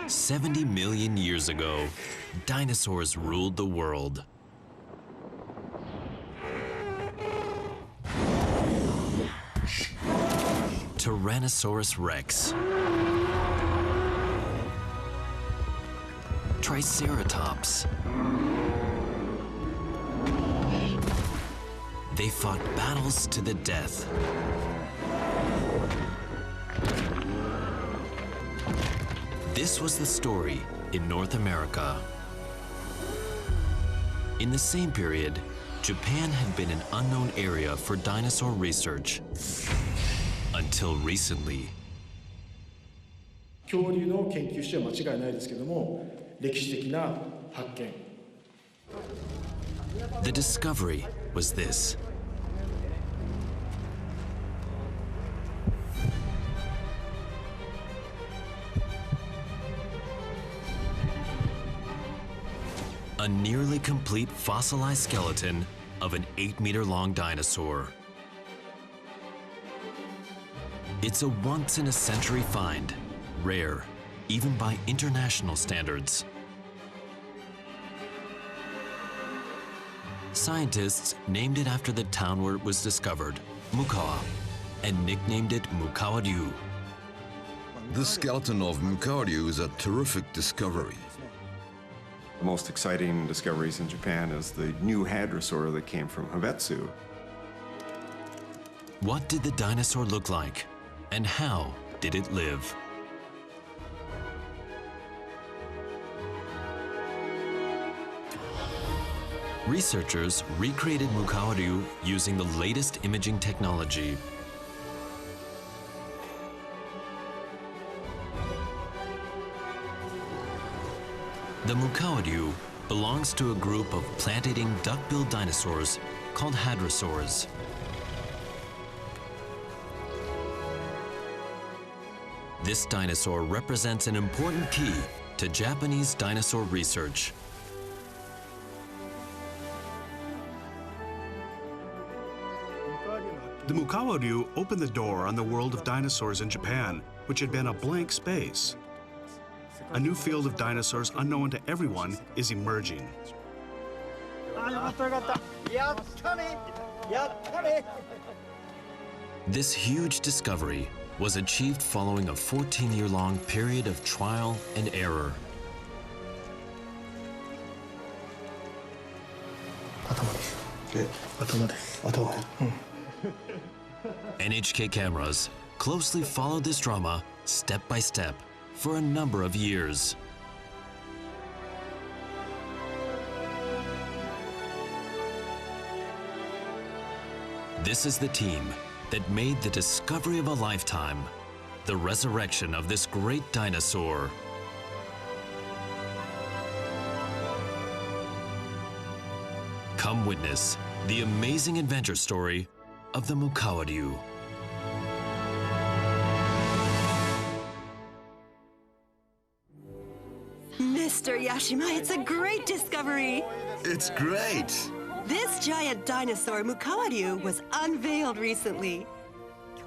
70 million years ago, dinosaurs ruled the world. Tyrannosaurus rex, Triceratops. They fought battles to the death. This was the story in North America. In the same period, Japan had been an unknown area for dinosaur research until recently. 恐竜の研究しては間違いないですけども、歴史的な発見。The discovery was this. A nearly complete fossilized skeleton of an 8-meter-long dinosaur. It's a once-in-a-century find, rare, even by international standards. Scientists named it after the town where it was discovered, Mukawa, and nicknamed it Mukawaryu. The skeleton of Mukawaryu is a terrific discovery. The most exciting discoveries in Japan is the new hadrosaur that came from Hibetsu. What did the dinosaur look like, and how did it live? Researchers recreated Mukawaryu using the latest imaging technology. The Mukawaryu belongs to a group of plant-eating duck-billed dinosaurs called hadrosaurs. This dinosaur represents an important key to Japanese dinosaur research. The Mukawaryu opened the door on the world of dinosaurs in Japan, which had been a blank space. A new field of dinosaurs unknown to everyone is emerging. This huge discovery was achieved following a 14-year-long period of trial and error. NHK cameras closely followed this drama step by step for a number of years. This is the team that made the discovery of a lifetime, the resurrection of this great dinosaur. Come witness the amazing adventure story of the Mukawaryu. Mr. Yashima, it's a great discovery. It's great! This giant dinosaur, Mukawaryu, was unveiled recently.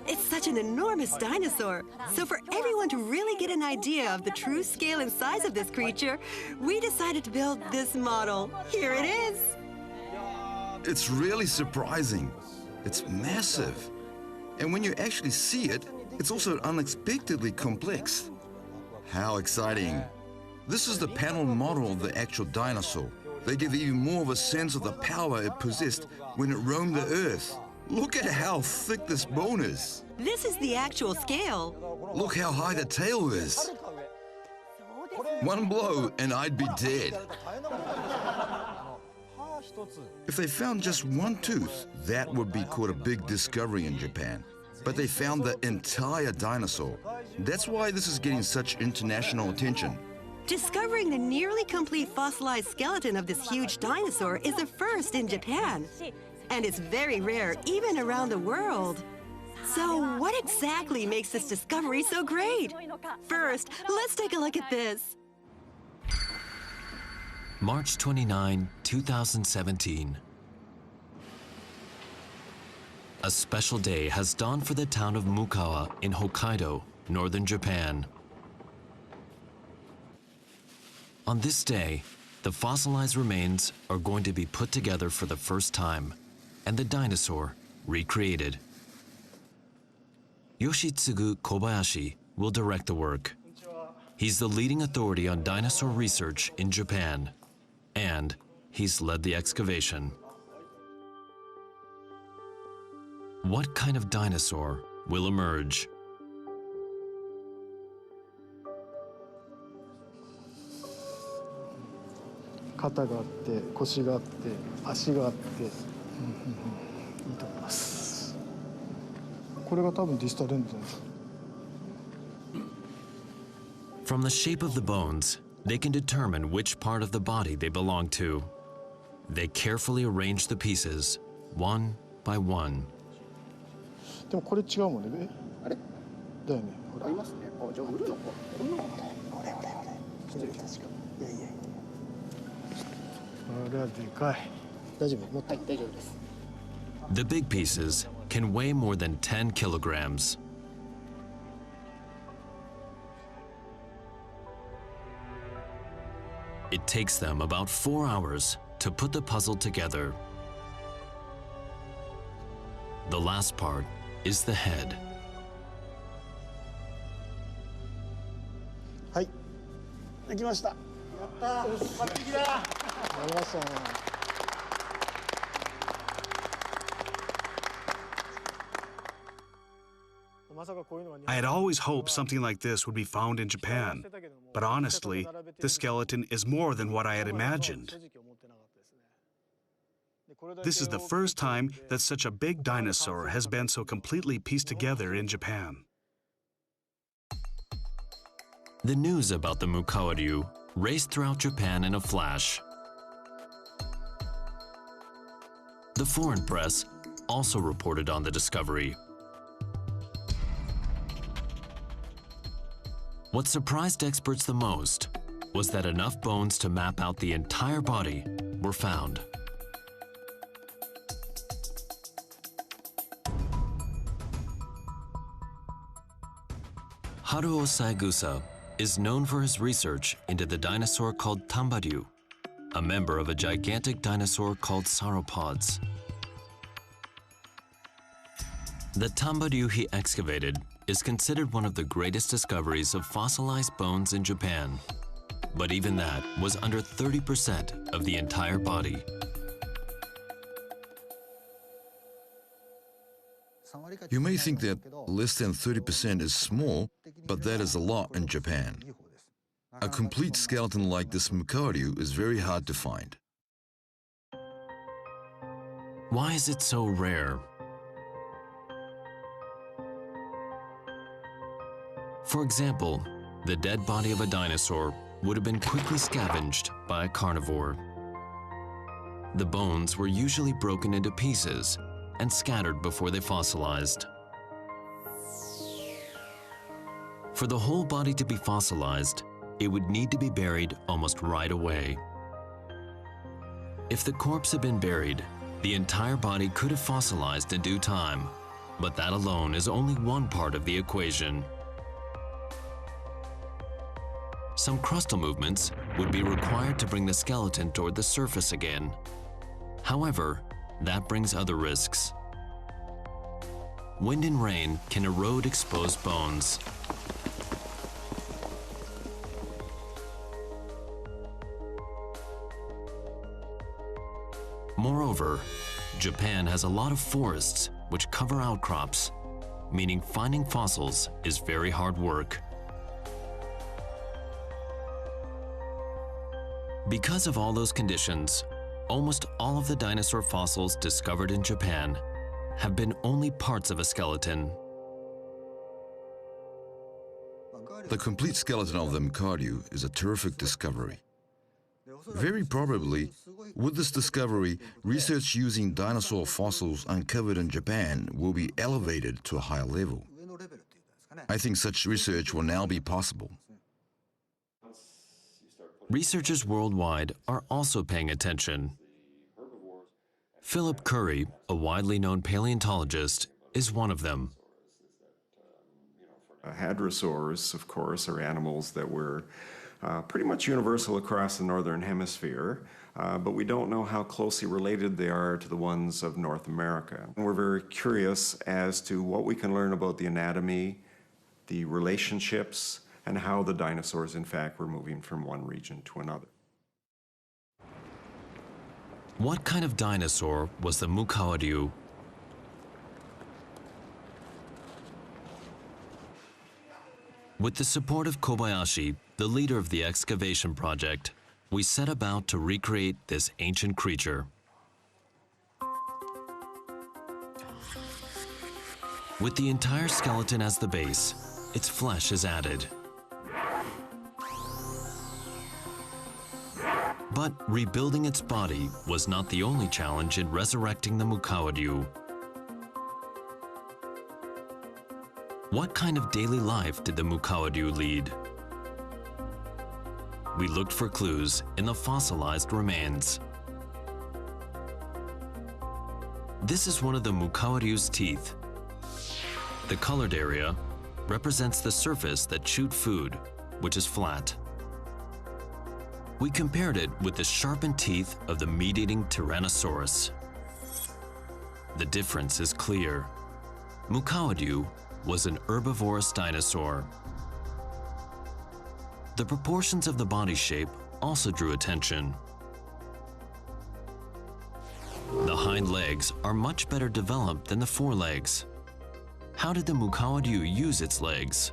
It's such an enormous dinosaur. So for everyone to really get an idea of the true scale and size of this creature, we decided to build this model. Here it is. It's really surprising. It's massive. And when you actually see it, it's also unexpectedly complex. How exciting. This is the panel model of the actual dinosaur. They give even more of a sense of the power it possessed when it roamed the earth. Look at how thick this bone is. This is the actual scale. Look how high the tail is. One blow and I'd be dead. If they found just one tooth, that would be called a big discovery in Japan. But they found the entire dinosaur. That's why this is getting such international attention. Discovering the nearly complete fossilized skeleton of this huge dinosaur is a first in Japan. And it's very rare even around the world. So what exactly makes this discovery so great? First, let's take a look at this. March 29, 2017. A special day has dawned for the town of Mukawa in Hokkaido, northern Japan. On this day, the fossilized remains are going to be put together for the first time, and the dinosaur recreated. Yoshitsugu Kobayashi will direct the work. He's the leading authority on dinosaur research in Japan, and he's led the excavation. What kind of dinosaur will emerge? From the shape of the bones, they can determine which part of the body they belong to. They carefully arrange the pieces, one by one. The big pieces can weigh more than 10 kilograms. It takes them about 4 hours to put the puzzle together. The last part is the head. I had always hoped something like this would be found in Japan, but honestly, the skeleton is more than what I had imagined. This is the first time that such a big dinosaur has been so completely pieced together in Japan. The news about the Mukawaryu raced throughout Japan in a flash. The foreign press also reported on the discovery. What surprised experts the most was that enough bones to map out the entire body were found. Haruo Saegusa is known for his research into the dinosaur called Tambaryu, a member of a gigantic dinosaur called sauropods. The Tambaryu he excavated is considered one of the greatest discoveries of fossilized bones in Japan. But even that was under 30% of the entire body. You may think that less than 30% is small, but that is a lot in Japan. A complete skeleton like this Mukawaryu is very hard to find. Why is it so rare? For example, the dead body of a dinosaur would have been quickly scavenged by a carnivore. The bones were usually broken into pieces and scattered before they fossilized. For the whole body to be fossilized, it would need to be buried almost right away. If the corpse had been buried, the entire body could have fossilized in due time, but that alone is only one part of the equation. Some crustal movements would be required to bring the skeleton toward the surface again. However, that brings other risks. Wind and rain can erode exposed bones. Moreover, Japan has a lot of forests which cover outcrops, meaning finding fossils is very hard work. Because of all those conditions, almost all of the dinosaur fossils discovered in Japan have been only parts of a skeleton. The complete skeleton of the Mukawaryu is a terrific discovery. Very probably, with this discovery, research using dinosaur fossils uncovered in Japan will be elevated to a higher level. I think such research will now be possible. Researchers worldwide are also paying attention. Philip Curry, a widely known paleontologist, is one of them. Hadrosaurs, of course, are animals that were pretty much universal across the northern hemisphere, but we don't know how closely related they are to the ones of North America. We're very curious as to what we can learn about the anatomy, the relationships, and how the dinosaurs, in fact, were moving from one region to another. What kind of dinosaur was the Mukawaryu? With the support of Kobayashi, the leader of the excavation project, we set about to recreate this ancient creature. With the entire skeleton as the base, its flesh is added. But rebuilding its body was not the only challenge in resurrecting the Mukawaryu. What kind of daily life did the Mukawaryu lead? We looked for clues in the fossilized remains. This is one of the Mukawaryu's teeth. The colored area represents the surface that chewed food, which is flat. We compared it with the sharpened teeth of the meat-eating Tyrannosaurus. The difference is clear. Mukawaryu was an herbivorous dinosaur. The proportions of the body shape also drew attention. The hind legs are much better developed than the forelegs. How did the Mukawaryu use its legs?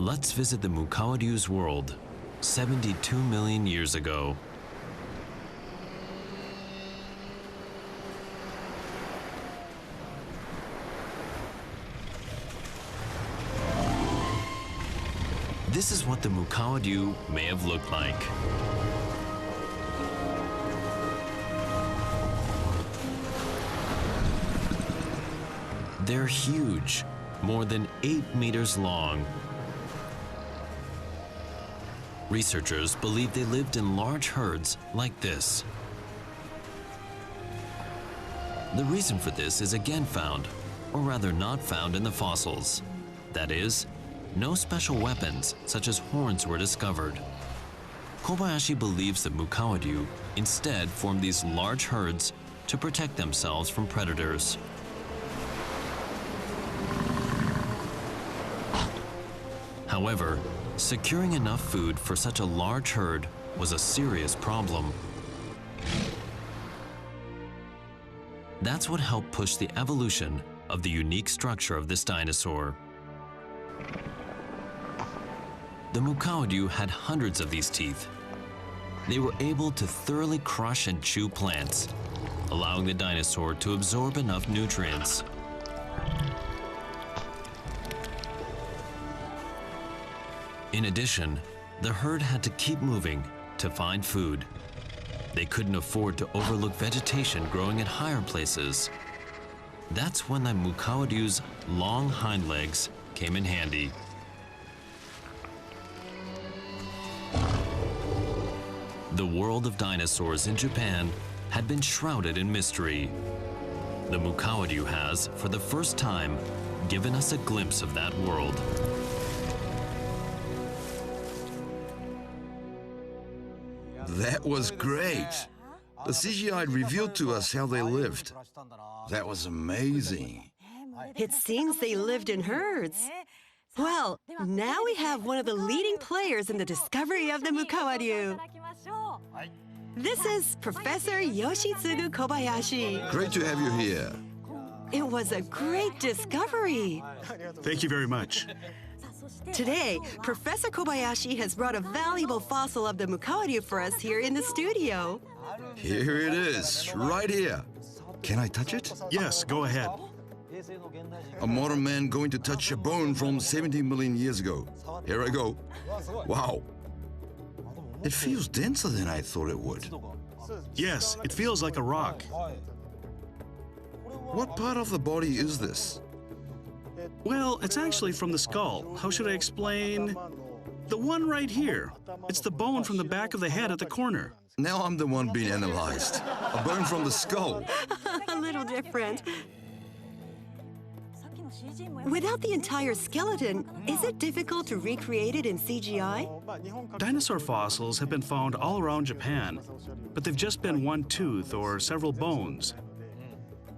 Let's visit the Mukawaryu's world 72 million years ago. This is what the Mukawaryu may have looked like. They're huge, more than 8 meters long. Researchers believe they lived in large herds like this. The reason for this is again found, or rather not found in the fossils. That is, no special weapons such as horns were discovered. Kobayashi believes that Mukawaryu instead formed these large herds to protect themselves from predators. However, securing enough food for such a large herd was a serious problem. That's what helped push the evolution of the unique structure of this dinosaur. The Mukawaryu had hundreds of these teeth. They were able to thoroughly crush and chew plants, allowing the dinosaur to absorb enough nutrients. In addition, the herd had to keep moving to find food. They couldn't afford to overlook vegetation growing at higher places. That's when the Mukawaryu's long hind legs came in handy. The world of dinosaurs in Japan had been shrouded in mystery. The Mukawaryu has, for the first time, given us a glimpse of that world. That was great. The CGI revealed to us how they lived. That was amazing. It seems they lived in herds. Well, now we have one of the leading players in the discovery of the Mukawaryu. This is Professor Yoshitsugu Kobayashi. Great to have you here. It was a great discovery. Thank you very much. Today, Professor Kobayashi has brought a valuable fossil of the Mukawaryu for us here in the studio. Here it is, right here. Can I touch it? Yes, go ahead. A modern man going to touch a bone from 70 million years ago. Here I go. Wow. It feels denser than I thought it would. Yes, it feels like a rock. What part of the body is this? Well, it's actually from the skull. How should I explain? The one right here. It's the bone from the back of the head at the corner. Now I'm the one being analyzed. A bone from the skull. A little different. Without the entire skeleton, is it difficult to recreate it in CGI? Dinosaur fossils have been found all around Japan, but they've just been one tooth or several bones.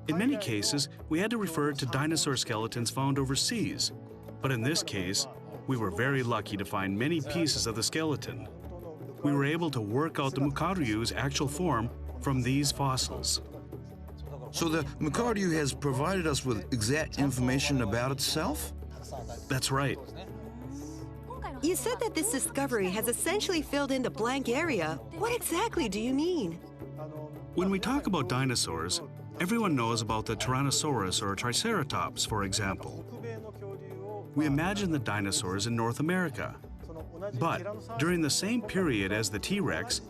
In many cases, we had to refer to dinosaur skeletons found overseas, but in this case, we were very lucky to find many pieces of the skeleton. We were able to work out the Mukawaryu's actual form from these fossils. So the Mukawaryu has provided us with exact information about itself? That's right. You said that this discovery has essentially filled in the blank area. What exactly do you mean? When we talk about dinosaurs, everyone knows about the Tyrannosaurus or Triceratops, for example. We imagine the dinosaurs in North America. But during the same period as the T-Rex,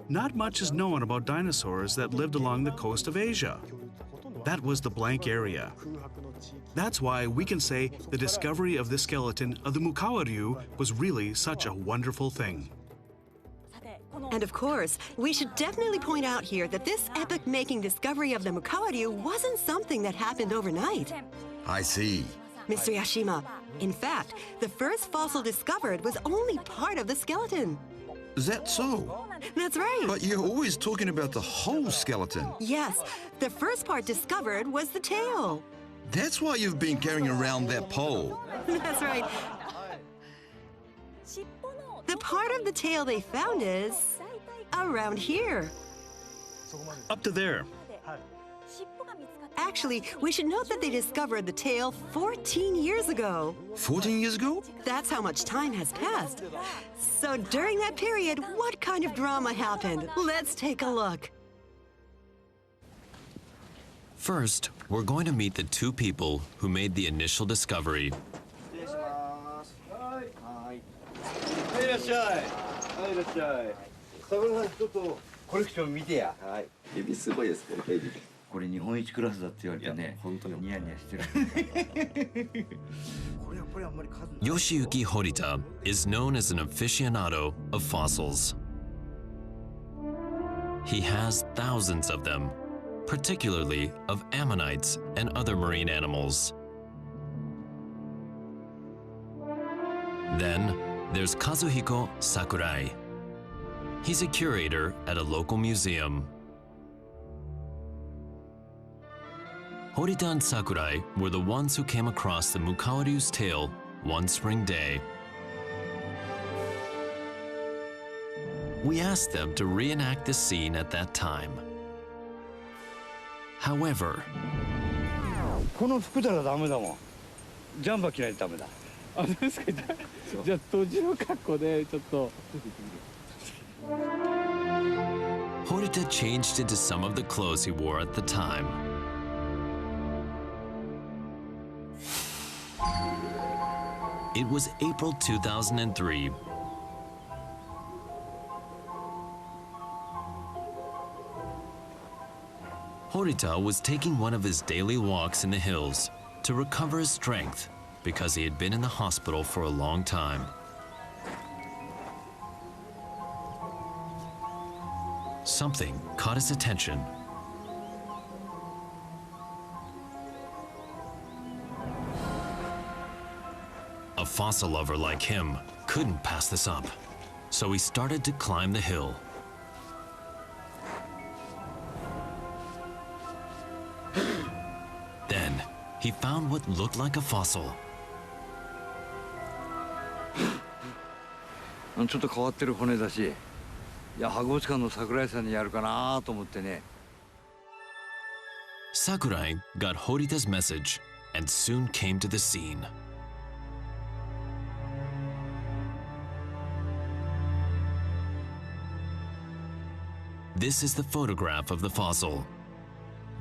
not much is known about dinosaurs that lived along the coast of Asia. That was the blank area. That's why we can say the discovery of the skeleton of the Mukawaryu was really such a wonderful thing. And of course, we should definitely point out here that this epoch-making discovery of the Mukawaryu wasn't something that happened overnight. I see. Mr. Yashima, in fact, the first fossil discovered was only part of the skeleton. Is that so? That's right. But you're always talking about the whole skeleton. Yes, the first part discovered was the tail. That's why you've been carrying around that pole. That's right. The part of the tail they found is around here. Up to there. Actually, we should note that they discovered the tail 14 years ago. 14 years ago? That's how much time has passed. So during that period, what kind of drama happened? Let's take a look. First, we're going to meet the two people who made the initial discovery. Yoshiyuki Horita is known as an aficionado of fossils. He has thousands of them, particularly of ammonites and other marine animals. Then there's Kazuhiko Sakurai. He's a curator at a local museum. Horita and Sakurai were the ones who came across the Mukawaryu's tail one spring day. We asked them to reenact the scene at that time. However, この服ならダメだもん。ジャンバー着ないとダメだ。あ、そうですか。じゃあ当時の格好でちょっと。Horita changed into some of the clothes he wore at the time. It was April 2003. Horita was taking one of his daily walks in the hills to recover his strength because he had been in the hospital for a long time. Something caught his attention. A fossil lover like him couldn't pass this up, so he started to climb the hill. Then he found what looked like a fossil. ちょっと変わってる骨だし、いや博物館の桜井さんにやるかなと思ってね。Sakurai got Horita's message and soon came to the scene. This is the photograph of the fossil.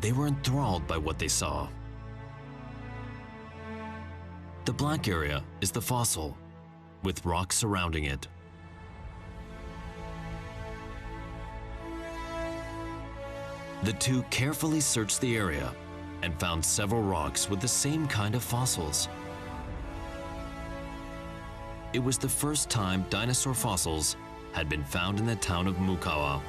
They were enthralled by what they saw. The black area is the fossil, with rocks surrounding it. The two carefully searched the area and found several rocks with the same kind of fossils. It was the first time dinosaur fossils had been found in the town of Mukawa.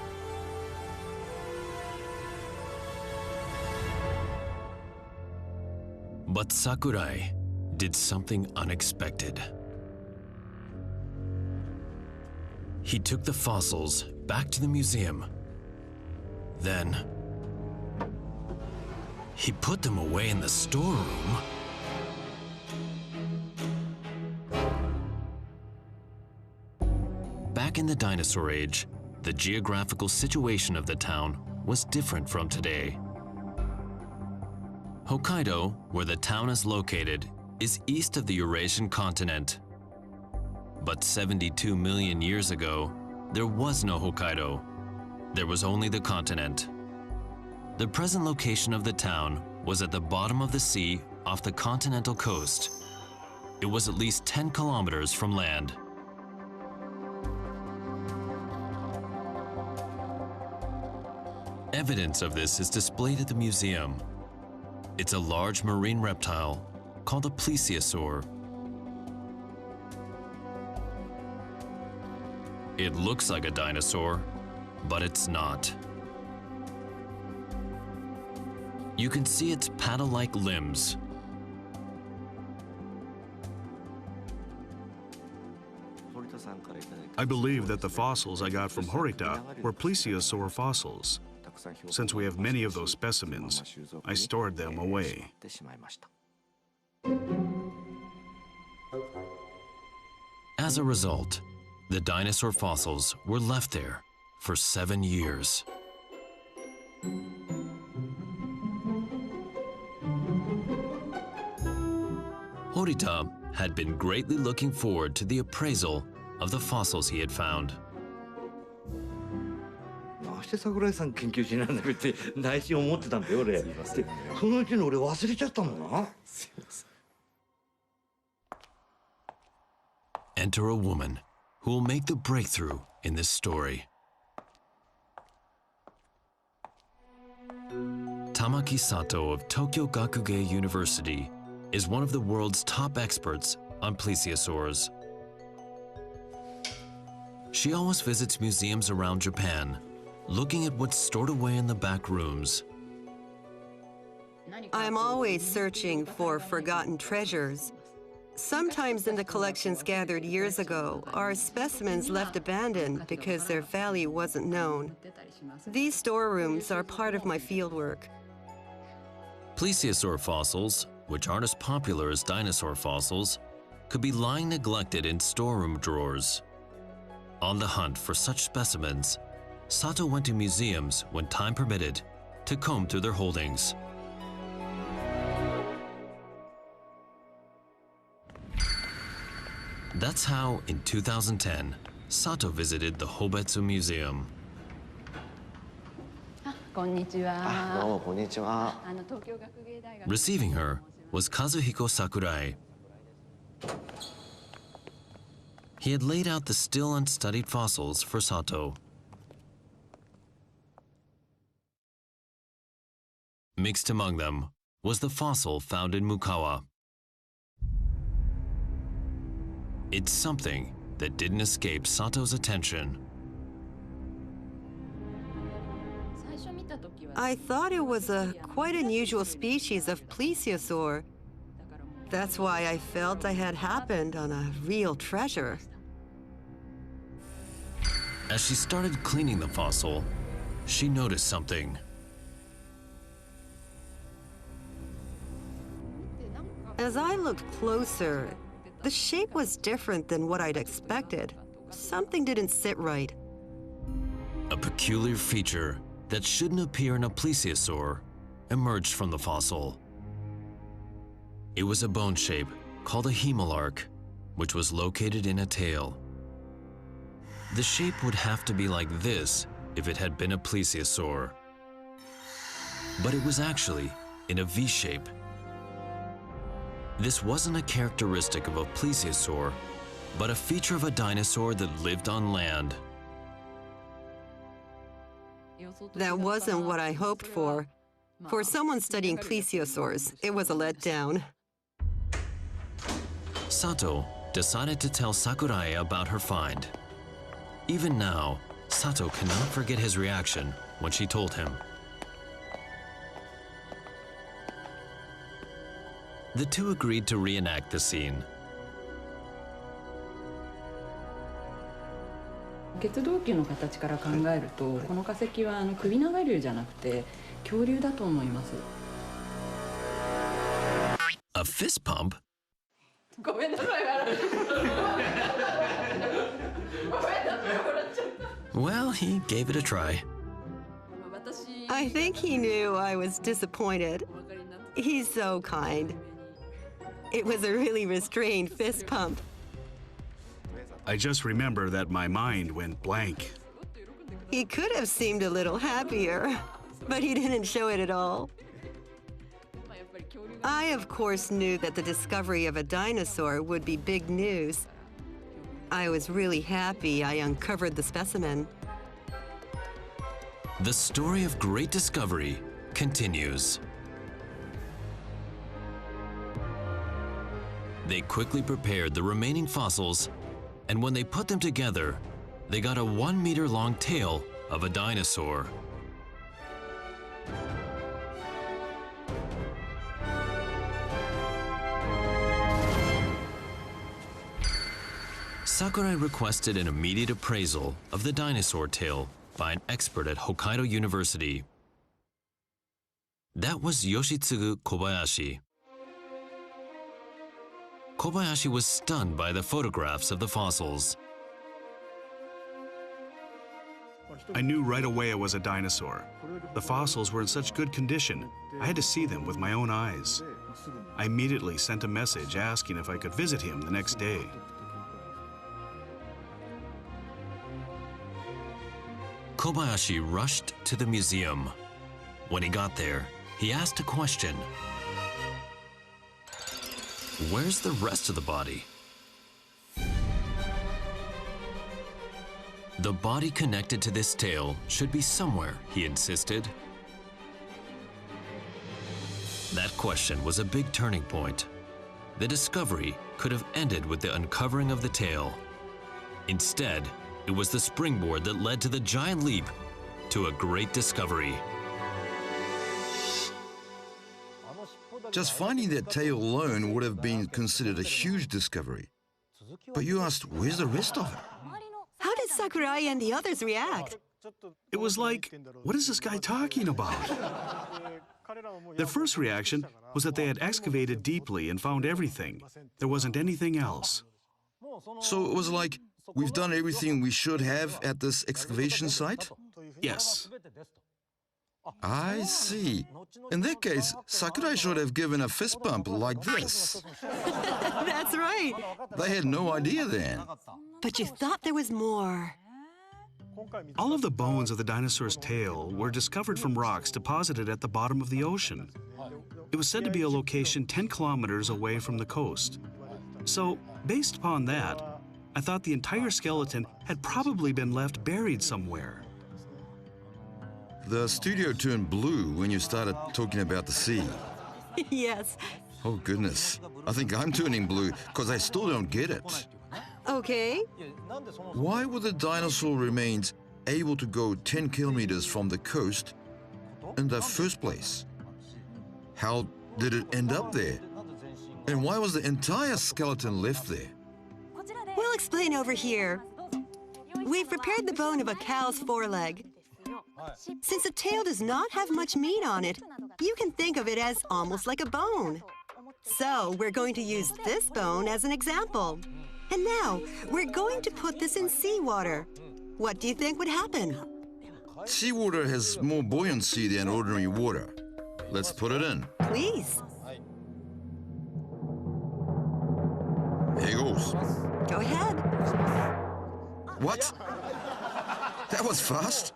But Sakurai did something unexpected. He took the fossils back to the museum. Then, he put them away in the storeroom. Back in the dinosaur age, the geographical situation of the town was different from today. Hokkaido, where the town is located, is east of the Eurasian continent. But 72 million years ago, there was no Hokkaido. There was only the continent. The present location of the town was at the bottom of the sea off the continental coast. It was at least 10 kilometers from land. Evidence of this is displayed at the museum. It's a large marine reptile called a plesiosaur. It looks like a dinosaur, but it's not. You can see its paddle-like limbs. I believe that the fossils I got from Horita were plesiosaur fossils. Since we have many of those specimens, I stored them away. As a result, the dinosaur fossils were left there for 7 years. Horita had been greatly looking forward to the appraisal of the fossils he had found. どうして桜井さん研究しないんだって内心思ってたんだよ俺。そのうちに俺忘れちゃったもんな。Enter a woman who will make the breakthrough in this story. Tamaki Sato of Tokyo Gakugei University is one of the world's top experts on plesiosaurs. She always visits museums around Japan, looking at what's stored away in the back rooms. I'm always searching for forgotten treasures. Sometimes in the collections gathered years ago are specimens left abandoned because their value wasn't known. These storerooms are part of my fieldwork. Plesiosaur fossils, which aren't as popular as dinosaur fossils, could be lying neglected in storeroom drawers. On the hunt for such specimens, Sato went to museums when time permitted to comb through their holdings. That's how, in 2010, Sato visited the Hobetsu Museum. Receiving her was Kazuhiko Sakurai. He had laid out the still unstudied fossils for Sato. Mixed among them was the fossil found in Mukawa. It's something that didn't escape Sato's attention. I thought it was a quite unusual species of plesiosaur. That's why I felt I had happened on a real treasure. As she started cleaning the fossil, she noticed something. As I looked closer, the shape was different than what I'd expected. Something didn't sit right. A peculiar feature that shouldn't appear in a plesiosaur emerged from the fossil. It was a bone shape called a hemolarch, which was located in a tail. The shape would have to be like this if it had been a plesiosaur. But it was actually in a V shape. This wasn't a characteristic of a plesiosaur, but a feature of a dinosaur that lived on land. That wasn't what I hoped for. For someone studying plesiosaurs, it was a letdown. Sato decided to tell Sakurai about her find. Even now, Sato cannot forget his reaction when she told him. The two agreed to reenact the scene. 血動球の形から考えると、この化石は首長竜じゃなくて恐竜だと思います。A fist pump? ごめんなさい、笑っちゃった。ごめんなさい、笑っちゃった。 Well, he gave it a try. I think he knew I was disappointed. He's so kind. It was a really restrained fist pump. I just remember that my mind went blank. He could have seemed a little happier, but he didn't show it at all. I, of course, knew that the discovery of a dinosaur would be big news. I was really happy I uncovered the specimen. The story of great discovery continues. They quickly prepared the remaining fossils, and when they put them together, they got a 1-meter-long tail of a dinosaur. Sakurai requested an immediate appraisal of the dinosaur tail by an expert at Hokkaido University. That was Yoshitsugu Kobayashi. Kobayashi was stunned by the photographs of the fossils. I knew right away it was a dinosaur. The fossils were in such good condition, I had to see them with my own eyes. I immediately sent a message asking if I could visit him the next day. Kobayashi rushed to the museum. When he got there, he asked a question. Where's the rest of the body? The body connected to this tail should be somewhere, he insisted. That question was a big turning point. The discovery could have ended with the uncovering of the tail. Instead, it was the springboard that led to the giant leap to a great discovery. Just finding that tail alone would have been considered a huge discovery. But you asked, where's the rest of it? How did Sakurai and the others react? It was like, what is this guy talking about? Their first reaction was that they had excavated deeply and found everything. There wasn't anything else. So it was like, we've done everything we should have at this excavation site? Yes. I see. In that case, Sakurai should have given a fist bump like this. That's right. They had no idea then. But you thought there was more. All of the bones of the dinosaur's tail were discovered from rocks deposited at the bottom of the ocean. It was said to be a location 10 kilometers away from the coast. So, based upon that, I thought the entire skeleton had probably been left buried somewhere. The studio turned blue when you started talking about the sea. Yes. Oh, goodness. I think I'm turning blue because I still don't get it. Okay. Why were the dinosaur remains able to go 10 kilometers from the coast in the first place? How did it end up there? And why was the entire skeleton left there? We'll explain over here. We've prepared the bone of a cow's foreleg. Since the tail does not have much meat on it, you can think of it as almost like a bone. So we're going to use this bone as an example. And now, we're going to put this in seawater. What do you think would happen? Seawater has more buoyancy than ordinary water. Let's put it in. Please. Here goes. Go ahead. What? That was fast.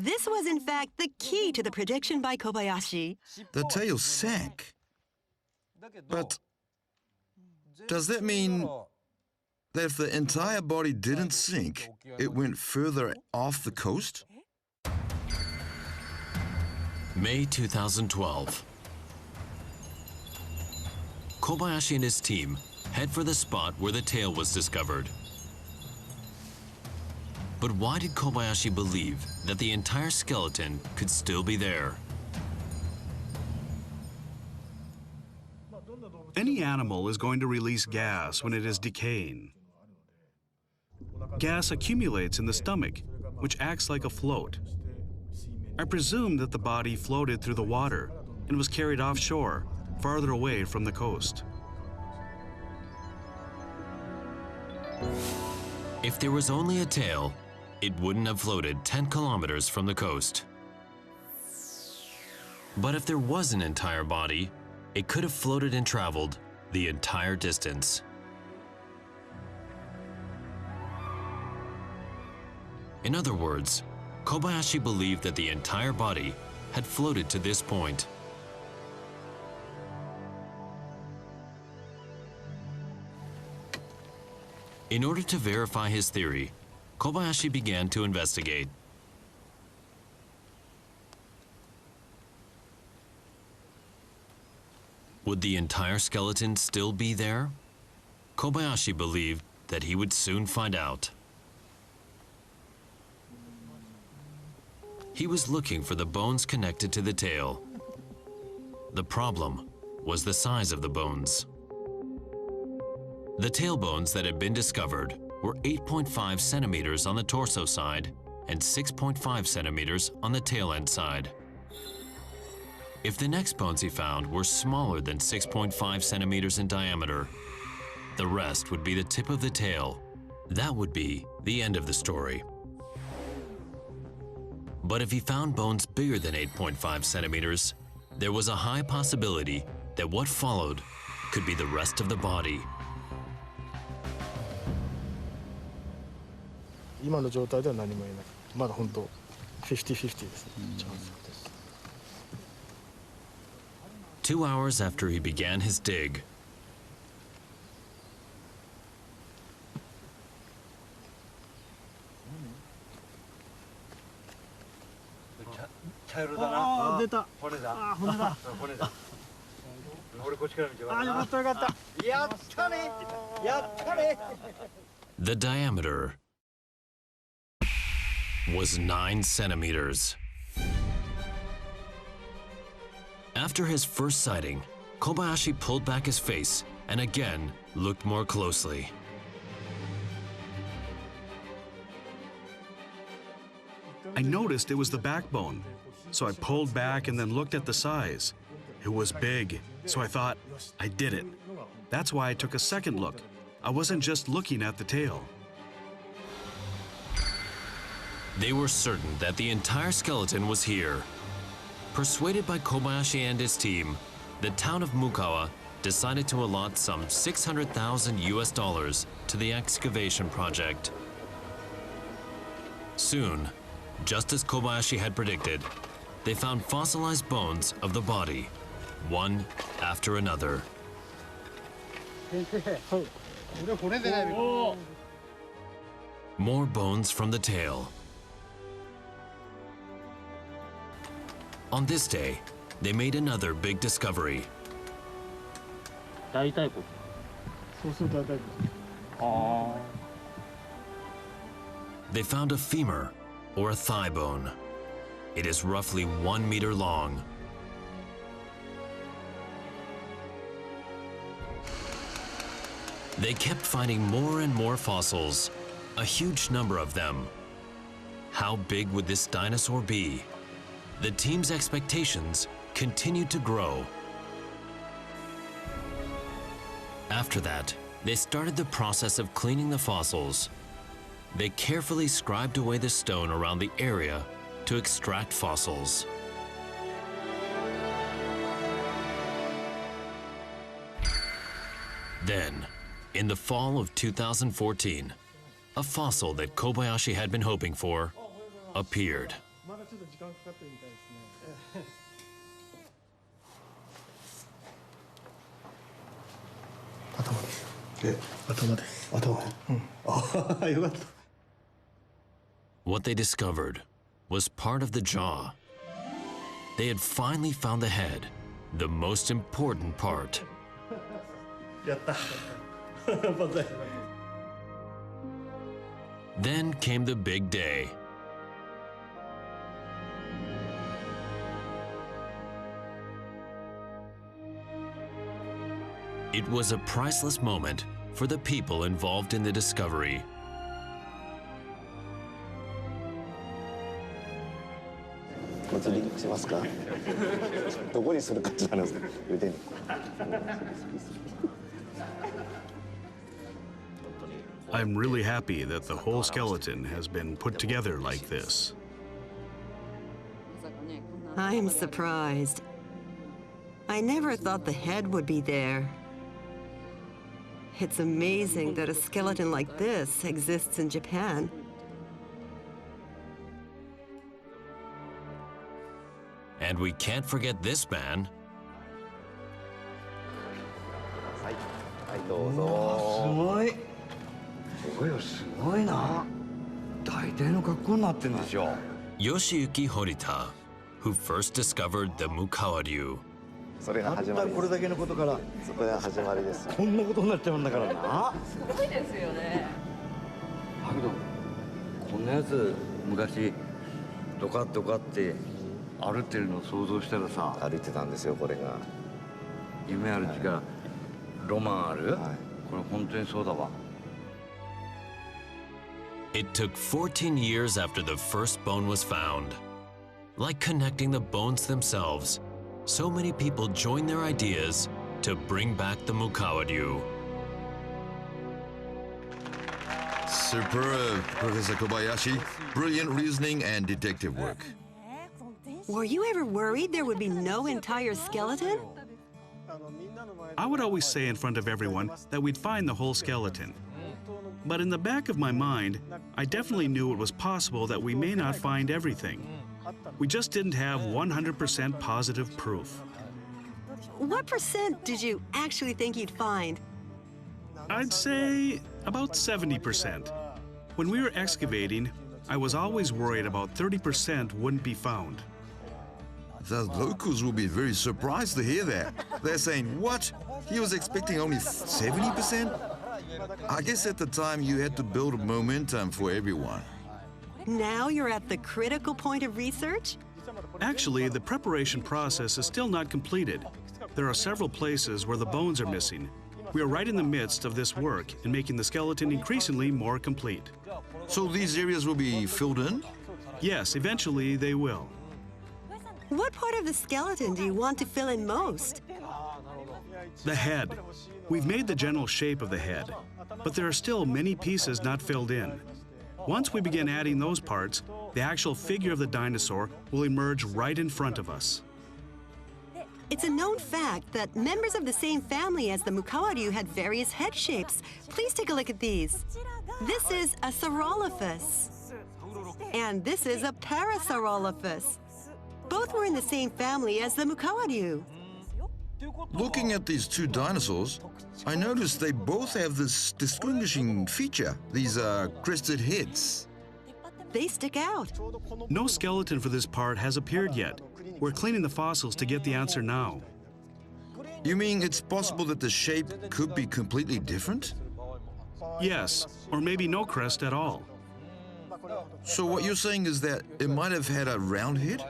This was, in fact, the key to the prediction by Kobayashi. The tail sank. But does that mean that if the entire body didn't sink, it went further off the coast? May 2012. Kobayashi and his team head for the spot where the tail was discovered. But why did Kobayashi believe that the entire skeleton could still be there? Any animal is going to release gas when it is decaying. Gas accumulates in the stomach, which acts like a float. I presume that the body floated through the water and was carried offshore, farther away from the coast. If there was only a tail, it wouldn't have floated 10 kilometers from the coast. But if there was an entire body, it could have floated and traveled the entire distance. In other words, Kobayashi believed that the entire body had floated to this point. In order to verify his theory, Kobayashi began to investigate. Would the entire skeleton still be there? Kobayashi believed that he would soon find out. He was looking for the bones connected to the tail. The problem was the size of the bones. The tail bones that had been discovered were 8.5 centimeters on the torso side and 6.5 centimeters on the tail end side. If the next bones he found were smaller than 6.5 centimeters in diameter, the rest would be the tip of the tail. That would be the end of the story. But if he found bones bigger than 8.5 centimeters, there was a high possibility that what followed could be the rest of the body. 今の状態では何も言えない。まだ本当50-50ですね。チャンスです。 2 hours after he began his dig, 茶色だな。あ、出た。骨だ。あ、骨だ。骨だ。俺こっちから見て。あ、よかったよかった。やったね。やったね。 the diameter was 9 centimeters. After his first sighting, Kobayashi pulled back his face and again looked more closely. I noticed it was the backbone, so I pulled back and then looked at the size. It was big, so I thought, I did it. That's why I took a second look. I wasn't just looking at the tail. They were certain that the entire skeleton was here. Persuaded by Kobayashi and his team, the town of Mukawa decided to allot some $600,000 to the excavation project. Soon, just as Kobayashi had predicted, they found fossilized bones of the body, one after another. More bones from the tail. On this day, they made another big discovery. They found a femur, or a thigh bone. It is roughly 1 meter long. They kept finding more and more fossils, a huge number of them. How big would this dinosaur be? The team's expectations continued to grow. After that, they started the process of cleaning the fossils. They carefully scribed away the stone around the area to extract fossils. Then, in the fall of 2014, a fossil that Kobayashi had been hoping for appeared. まだちょっと時間かかってるみたいですね。頭です。頭です。頭。うん。あ、よかった。 What they discovered was part of the jaw. They had finally found the head, the most important part. やった。万歳。 Then came the big day. It was a priceless moment for the people involved in the discovery. I'm really happy that the whole skeleton has been put together like this. I'm surprised. I never thought the head would be there. It's amazing that a skeleton like this exists in Japan. And we can't forget this man. すごい。すごいな。大体の格好になってるんでしょ。 Yoshiyuki Horita, who first discovered the Mukawaryu. たったこれだけのことからこんなことになっちゃうんだからな。すごいですよね。だけどこんなやつ昔ドカッドカって歩ってるのを想像したらさ。歩いてたんですよこれが。夢ある力、ロマンある。これ本当にそうだわ。 It took 14 years after the first bone was found. Like connecting the bones themselves, so many people joined their ideas to bring back the Mukawaryu. Superb, Professor Kobayashi. Brilliant reasoning and detective work. Were you ever worried there would be no entire skeleton? I would always say in front of everyone that we'd find the whole skeleton. But in the back of my mind, I definitely knew it was possible that we may not find everything. We just didn't have 100% positive proof. What percent did you actually think you'd find? I'd say about 70%. When we were excavating, I was always worried about 30% wouldn't be found. The locals will be very surprised to hear that. They're saying, what? He was expecting only 70%? I guess at the time you had to build momentum for everyone. Now you're at the critical point of research? Actually, the preparation process is still not completed. There are several places where the bones are missing. We are right in the midst of this work and making the skeleton increasingly more complete. So these areas will be filled in? Yes, eventually they will. What part of the skeleton do you want to fill in most? The head. We've made the general shape of the head, but there are still many pieces not filled in. Once we begin adding those parts, the actual figure of the dinosaur will emerge right in front of us. It's a known fact that members of the same family as the Mukawaryu had various head shapes. Please take a look at these. This is a Saurolophus. And this is a Parasaurolophus. Both were in the same family as the Mukawaryu. Looking at these two dinosaurs, I noticed they both have this distinguishing feature, these crested heads. They stick out. No skeleton for this part has appeared yet. We're cleaning the fossils to get the answer now. You mean it's possible that the shape could be completely different? Yes, or maybe no crest at all. So what you're saying is that it might have had a round head?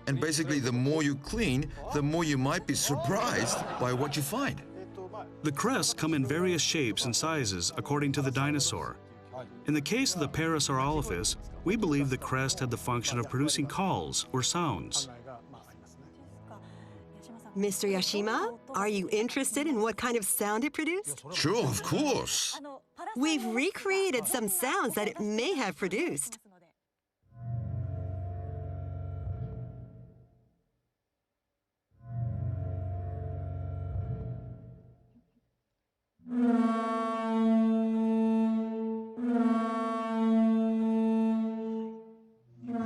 And basically, the more you clean, the more you might be surprised by what you find. The crests come in various shapes and sizes according to the dinosaur. In the case of the Parasaurolophus, we believe the crest had the function of producing calls or sounds. Mr. Yashima, are you interested in what kind of sound it produced? Sure, of course. We've recreated some sounds that it may have produced.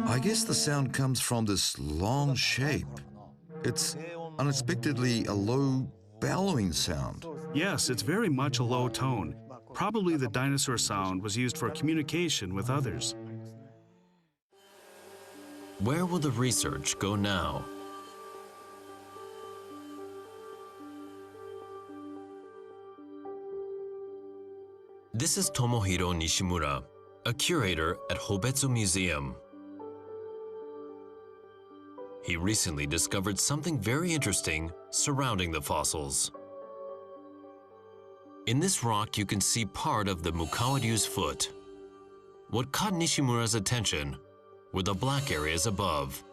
I guess the sound comes from this long shape. It's unexpectedly a low, bellowing sound. Yes, it's very much a low tone. Probably the dinosaur sound was used for communication with others. Where will the research go now? This is Tomohiro Nishimura, a curator at Hobetsu Museum. He recently discovered something very interesting surrounding the fossils. In this rock, you can see part of the Mukawaryu's foot. What caught Nishimura's attention were the black areas above.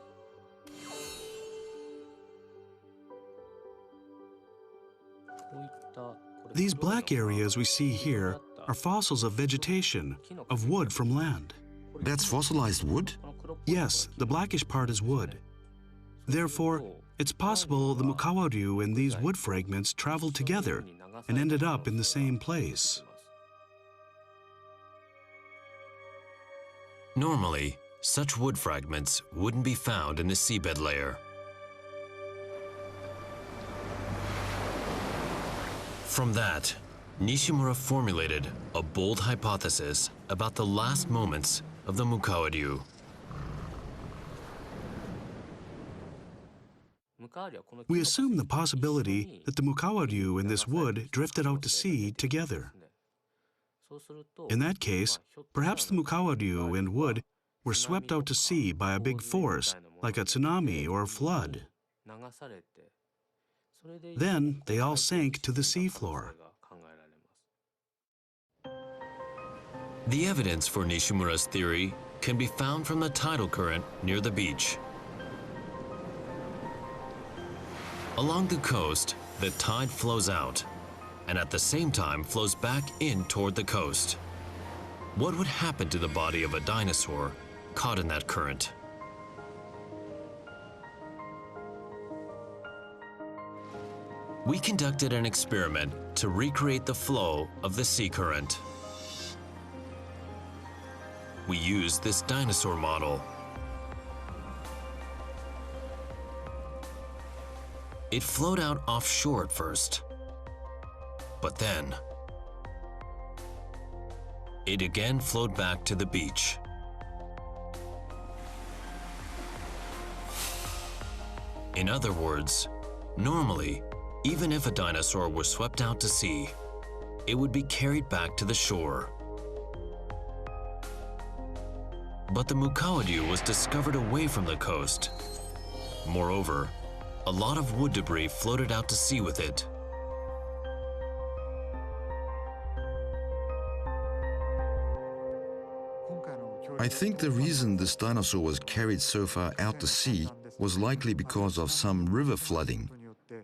These black areas we see here are fossils of vegetation, of wood from land. That's fossilized wood? Yes, the blackish part is wood. Therefore, it's possible the Mukawaryu and these wood fragments traveled together and ended up in the same place. Normally, such wood fragments wouldn't be found in the seabed layer. From that, Nishimura formulated a bold hypothesis about the last moments of the Mukawaryu. We assume the possibility that the Mukawaryu and this wood drifted out to sea together. In that case, perhaps the Mukawaryu and wood were swept out to sea by a big force, like a tsunami or a flood. Then they all sank to the seafloor. The evidence for Nishimura's theory can be found from the tidal current near the beach. Along the coast, the tide flows out, and at the same time flows back in toward the coast. What would happen to the body of a dinosaur caught in that current? We conducted an experiment to recreate the flow of the sea current. We used this dinosaur model. It flowed out offshore at first, but then it again flowed back to the beach. In other words, normally, even if a dinosaur were swept out to sea, it would be carried back to the shore. But the Mukawaryu was discovered away from the coast. Moreover, a lot of wood debris floated out to sea with it. I think the reason this dinosaur was carried so far out to sea was likely because of some river flooding,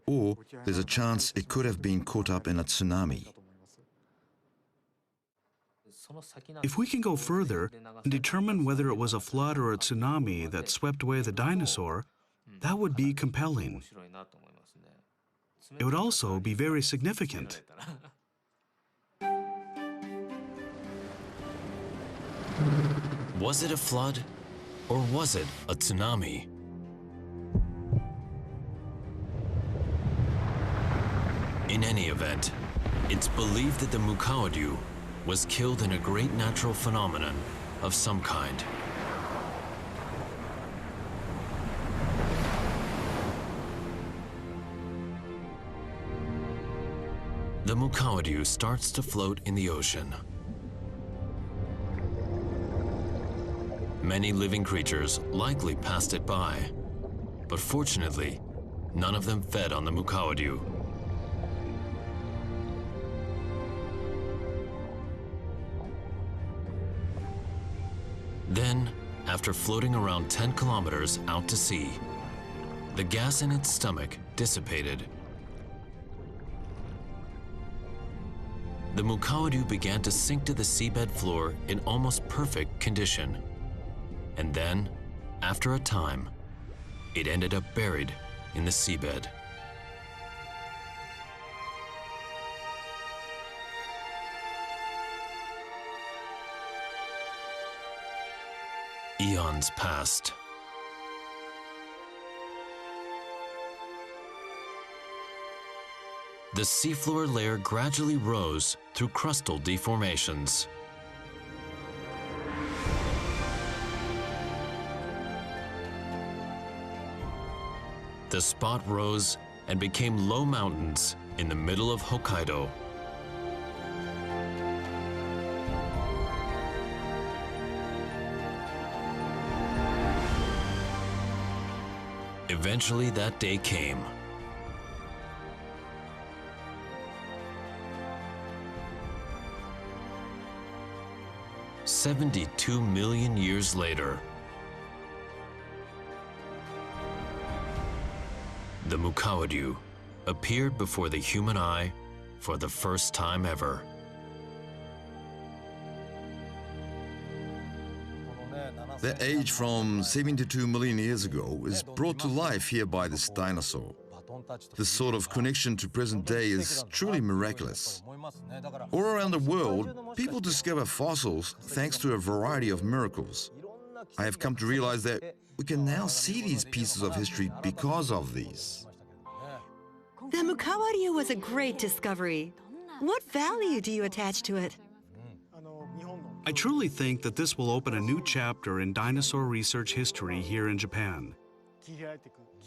or there's a chance it could have been caught up in a tsunami. If we can go further and determine whether it was a flood or a tsunami that swept away the dinosaur, that would be compelling. It would also be very significant. Was it a flood, or was it a tsunami? In any event, it's believed that the Mukawaryu was killed in a great natural phenomenon of some kind. The Mukawaryu starts to float in the ocean. Many living creatures likely passed it by, but fortunately, none of them fed on the Mukawaryu. Then, after floating around 10 kilometers out to sea, the gas in its stomach dissipated. The Mukawaryu began to sink to the seabed floor in almost perfect condition. And then, after a time, it ended up buried in the seabed. Eons passed. The seafloor layer gradually rose through crustal deformations. The spot rose and became low mountains in the middle of Hokkaido. Eventually that day came. 72 million years later. The Mukawaryu appeared before the human eye for the first time ever. That age from 72 million years ago is brought to life here by this dinosaur. This sort of connection to present day is truly miraculous. All around the world, people discover fossils thanks to a variety of miracles. I have come to realize that we can now see these pieces of history because of these. The Mukawaryu was a great discovery. What value do you attach to it? I truly think that this will open a new chapter in dinosaur research history here in Japan.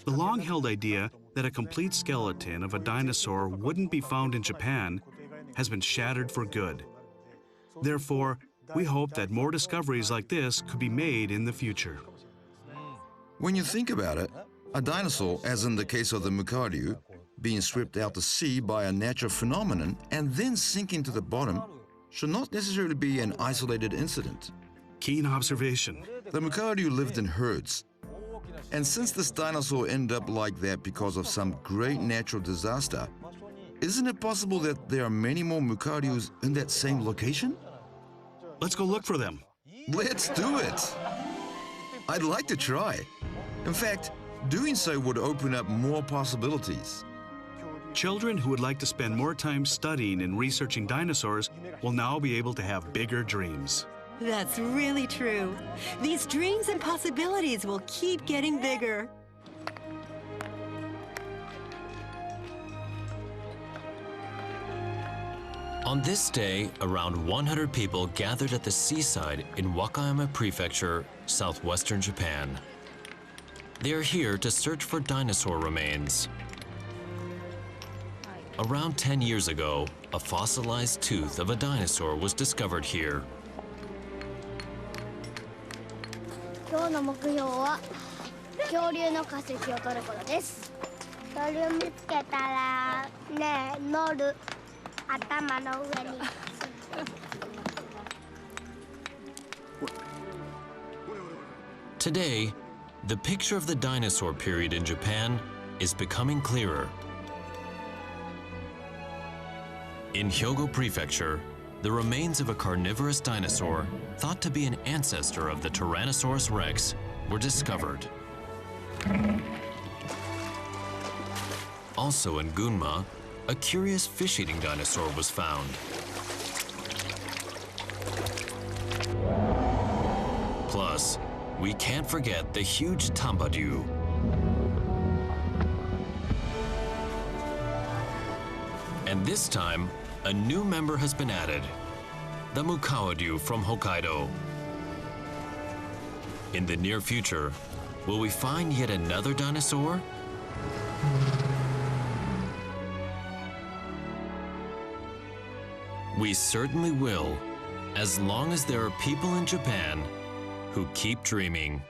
The long-held idea that a complete skeleton of a dinosaur wouldn't be found in Japan has been shattered for good. Therefore, we hope that more discoveries like this could be made in the future. When you think about it, a dinosaur, as in the case of the Mukawaryu, being swept out to sea by a natural phenomenon and then sinking to the bottom, should not necessarily be an isolated incident. Keen observation. The Mukawaryu lived in herds. And since this dinosaur ended up like that because of some great natural disaster, isn't it possible that there are many more Mukawaryus in that same location? Let's go look for them. Let's do it! I'd like to try. In fact, doing so would open up more possibilities. Children who would like to spend more time studying and researching dinosaurs will now be able to have bigger dreams. That's really true. These dreams and possibilities will keep getting bigger. On this day, around 100 people gathered at the seaside in Wakayama Prefecture, southwestern Japan. They are here to search for dinosaur remains. Around 10 years ago, a fossilized tooth of a dinosaur was discovered here. 今日の目標は恐竜の化石を取ることです。恐竜見つけたらね、乗る頭の上に。Today, the picture of the dinosaur period in Japan is becoming clearer. In Hyogo Prefecture, the remains of a carnivorous dinosaur, thought to be an ancestor of the Tyrannosaurus rex, were discovered. Also in Gunma, a curious fish-eating dinosaur was found. Plus, we can't forget the huge Tambaryu. And this time, a new member has been added, the Mukawaryu from Hokkaido. In the near future, will we find yet another dinosaur? We certainly will, as long as there are people in Japan who keep dreaming.